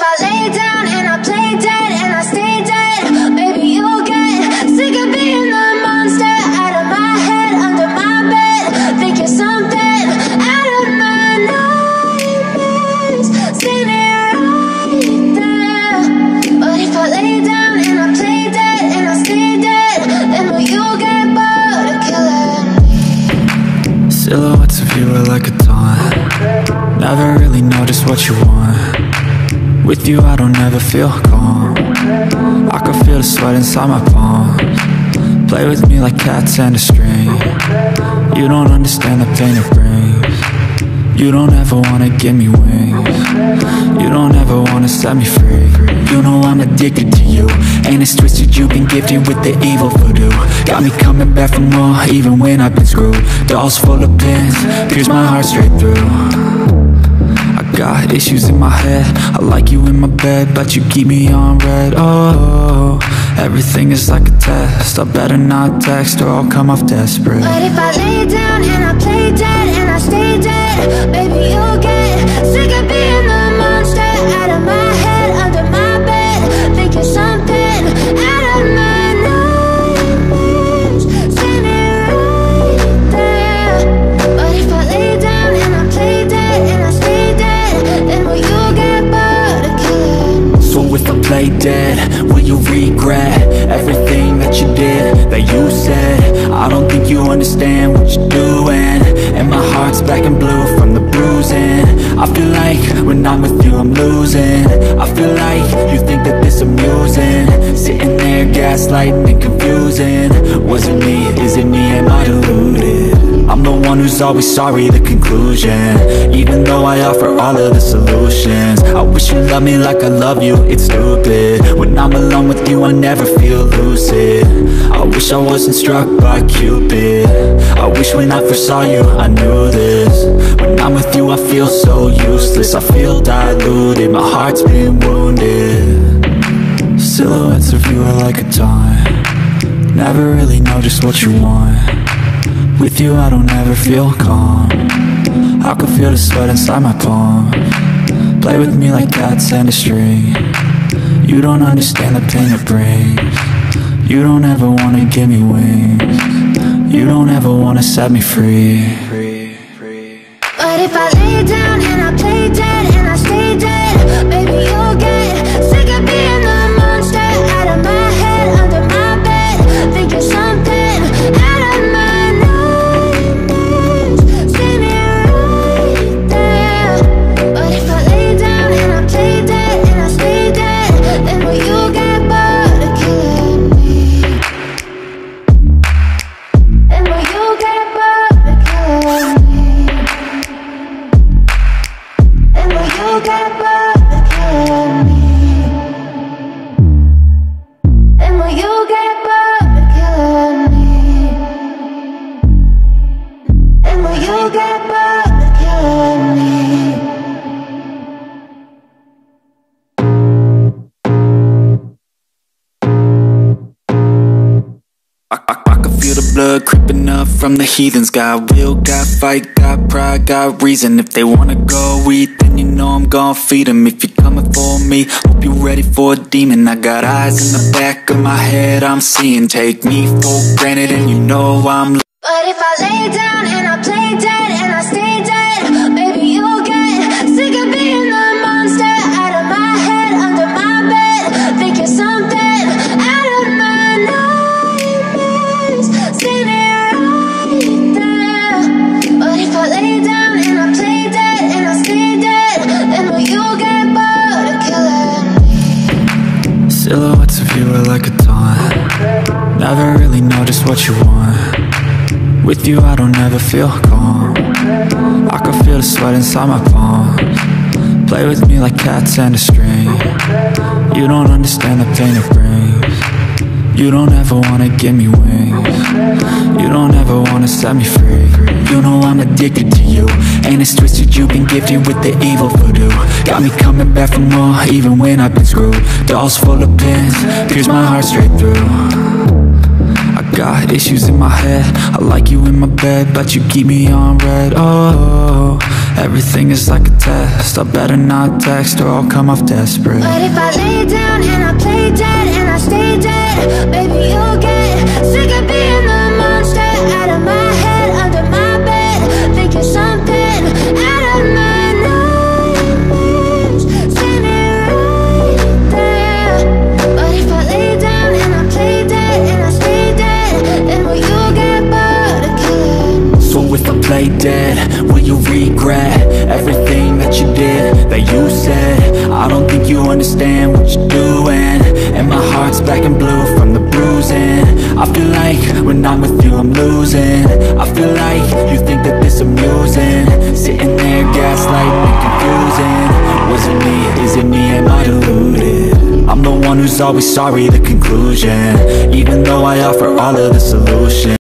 if I lay down and I play dead and I stay dead, maybe you'll get sick of being the monster out of my head, under my bed, thinking something out of my nightmares, standing right there. But if I lay down and I play dead and I stay dead, then will you get bored of killing me? Silhouettes of you are like a taunt. Never really know just what you want. With you I don't ever feel calm. I can feel the sweat inside my palms. Play with me like cats and a string. You don't understand the pain it brings. You don't ever wanna give me wings. You don't ever wanna set me free. You know I'm addicted to you, and it's twisted, you've been gifted with the evil voodoo. Got me coming back for more, even when I've been screwed. Dolls full of pins, pierce my heart straight through. I got issues in my head, I like you in my bed, but you keep me on red. Oh, everything is like a test, I better not text or I'll come off desperate. But if I lay down and I play dead and I stay dead, baby you'll get sick of being the monster out of my head, under my bed, thinking something out of my nightmares, standing right there. But if I lay down and I play dead and I stay dead, then will you get bored of killing me? So if I play dead, will you regret everything that you did, that you said? I don't think you understand what you're doing, and my heart's black and blue from the bruising. I feel like when I'm with you I'm losing. I feel like you think that this amusing, sitting there gaslighting and confusing. Was it me? Is it me? Am I deluded? I'm the one who's always sorry, the conclusion, even though I offer all of the solutions. I wish you loved me like I love you, it's stupid. When I'm alone with you I never feel lucid. I wish I wasn't struck by Cupid. I wish when I first saw you I knew this. When I'm with you I feel so useless, I feel diluted, my heart's been wounded. Silhouettes of you are like a taunt. Never really know just what you want. With you I don't ever feel calm. I can feel the sweat inside my palms. Play with me like cats and a string. You don't understand the pain it brings. You don't ever wanna give me wings. You don't ever wanna set me free. But if I lay down and I play dead and I stay dead, baby you'll get sick of being the monster out of my head, under my bed, thinking something out of my nightmares, standing right there. But if I lay down and I play dead and I stay dead, then will you get bored of killing me? Then will you get bored of killing me? And will you get bored of killing me? And will you get bored of killing me? And will you get bored of killing me? I can feel the blood creeping up from the heathens. Got will, got fight, got pride, got reason. If they wanna go eat, then you know I'm gon' feed them. If you're coming for me, hope you're ready for a demon. I got eyes in the back of my head, I'm seeing. Take me for granted and you know I'm. But if I lay down and I play dead and I stay dead, baby you'll get sick of being the monster out of my head, under my bed, thinking something out of my nightmares, standing right there. But if I lay down and I play dead and I stay dead, then will you get bored of killing me? Silhouettes of you are like a taunt. Never really know just what you want. With you I don't ever feel calm. I can feel the sweat inside my palms. Play with me like cats and a string. You don't understand the pain it brings. You don't ever wanna give me wings. You don't ever wanna set me free. You know I'm addicted to you, and it's twisted, you've been gifted with the evil voodoo. Got me coming back for more, even when I've been screwed. Dolls full of pins, pierce my heart straight through. I got issues in my head. I like you in my bed, but you keep me on red. Oh, everything is like a test. I better not text or I'll come off desperate. But if I lay down and I play dead and I stay dead, baby, you'll get sick of being the monster out of my head, under my bed, thinking something out of my nightmares, standing right there. But if I lay down and I play dead and I stay dead, then will you get bored of killing? So if I play dead, will you regret everything that you did, that you said? I don't think you understand what you're doing, and my heart's black and blue from the bruising. I feel like when I'm with you I'm losing. I feel like you think that this amusing, sitting there gaslighting and confusing. Was it me? Is it me? Am I deluded? I'm the one who's always sorry, the conclusion, even though I offer all of the solutions.